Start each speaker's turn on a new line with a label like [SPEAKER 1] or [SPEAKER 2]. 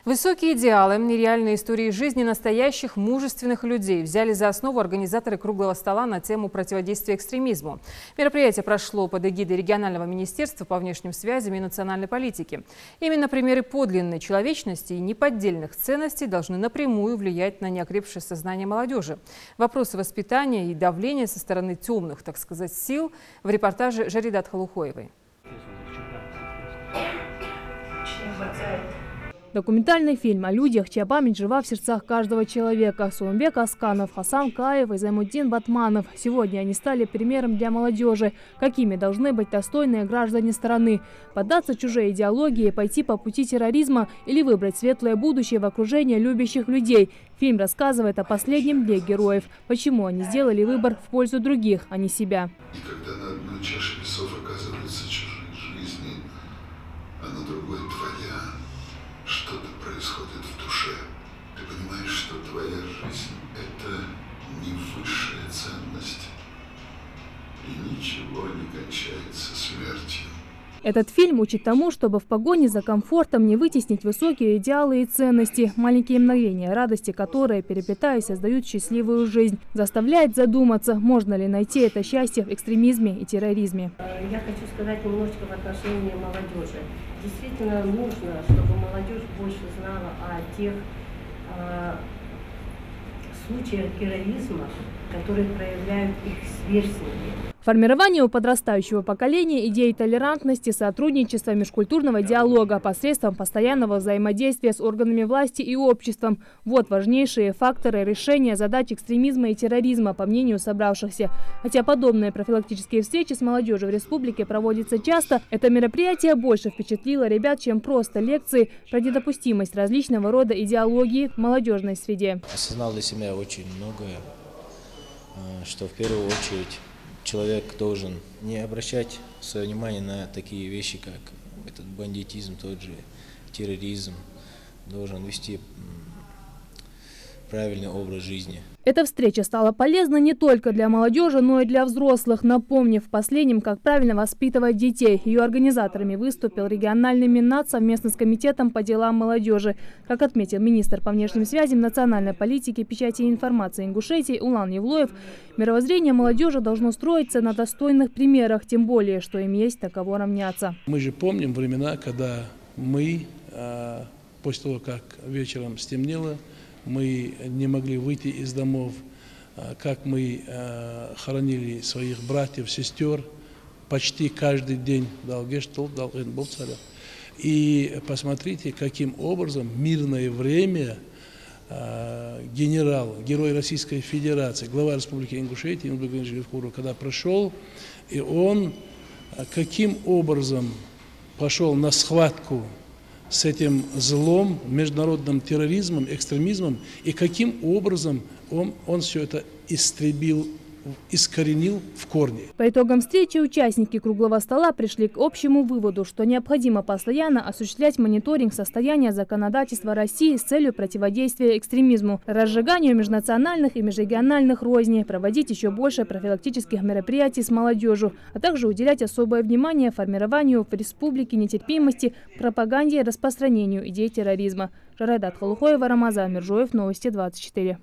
[SPEAKER 1] Высокие идеалы и реальные истории жизни настоящих мужественных людей взяли за основу организаторы круглого стола на тему противодействия экстремизму. Мероприятие прошло под эгидой регионального министерства по внешним связям и национальной политике. Именно примеры подлинной человечности и неподдельных ценностей должны напрямую влиять на неокрепшее сознание молодежи. Вопросы воспитания и давления со стороны темных, так сказать, сил в репортаже Жаридат Халухоевой.
[SPEAKER 2] Документальный фильм о людях, чья память жива в сердцах каждого человека. Сулумбек Асканов, Хасан Каев и Займуддин Батманов. Сегодня они стали примером для молодежи, какими должны быть достойные граждане страны. Поддаться чужой идеологии, пойти по пути терроризма или выбрать светлое будущее в окружении любящих людей. Фильм рассказывает о последнем дне героев. Почему они сделали выбор в пользу других, а не себя.
[SPEAKER 3] И когда на одной чаше весов оказываются чужие жизни, а на другой твоя, что-то происходит в душе. Ты понимаешь, что твоя жизнь – это не высшая ценность, и ничего не кончается смертью.
[SPEAKER 2] Этот фильм учит тому, чтобы в погоне за комфортом не вытеснить высокие идеалы и ценности, маленькие мгновения радости, которые, переплетаясь, создают счастливую жизнь. Заставляет задуматься, можно ли найти это счастье в экстремизме и терроризме.
[SPEAKER 4] Я хочу сказать немножечко в отношении молодежи. Действительно нужно, чтобы молодежь больше знала о тех случаях героизма, которые проявляют их сверстники.
[SPEAKER 2] Формирование у подрастающего поколения идей толерантности, сотрудничества, межкультурного диалога посредством постоянного взаимодействия с органами власти и обществом. Вот важнейшие факторы решения задач экстремизма и терроризма, по мнению собравшихся. Хотя подобные профилактические встречи с молодежью в республике проводятся часто, это мероприятие больше впечатлило ребят, чем просто лекции про недопустимость различного рода идеологии в молодежной среде.
[SPEAKER 5] Осознал для себя очень многое, что в первую очередь человек должен не обращать свое внимание на такие вещи, как этот бандитизм, тот же терроризм, должен вести правильный образ жизни.
[SPEAKER 2] Эта встреча стала полезна не только для молодежи, но и для взрослых, напомнив последним, как правильно воспитывать детей. Ее организаторами выступил региональный Миннат совместно с Комитетом по делам молодежи. Как отметил министр по внешним связям, национальной политики, печати и информации Ингушетии Улан Евлоев, мировоззрение молодежи должно строиться на достойных примерах, тем более, что им есть на кого равняться.
[SPEAKER 6] Мы же помним времена, когда мы, после того, как вечером стемнело, мы не могли выйти из домов, как мы хоронили своих братьев, сестер почти каждый день. И посмотрите, каким образом в мирное время герой Российской Федерации, глава Республики Ингушетия, когда прошел, и он каким образом пошел на схватку с этим злом, международным терроризмом, экстремизмом, и каким образом он все это истребил, искоренил в корне.
[SPEAKER 2] По итогам встречи участники круглого стола пришли к общему выводу, что необходимо постоянно осуществлять мониторинг состояния законодательства России с целью противодействия экстремизму, разжиганию межнациональных и межрегиональных розней, проводить еще больше профилактических мероприятий с молодежью, а также уделять особое внимание формированию в республике нетерпимости, пропаганде и распространению идей терроризма. Жаридат Халухоева, Рамазан Миржоев, Новости 24.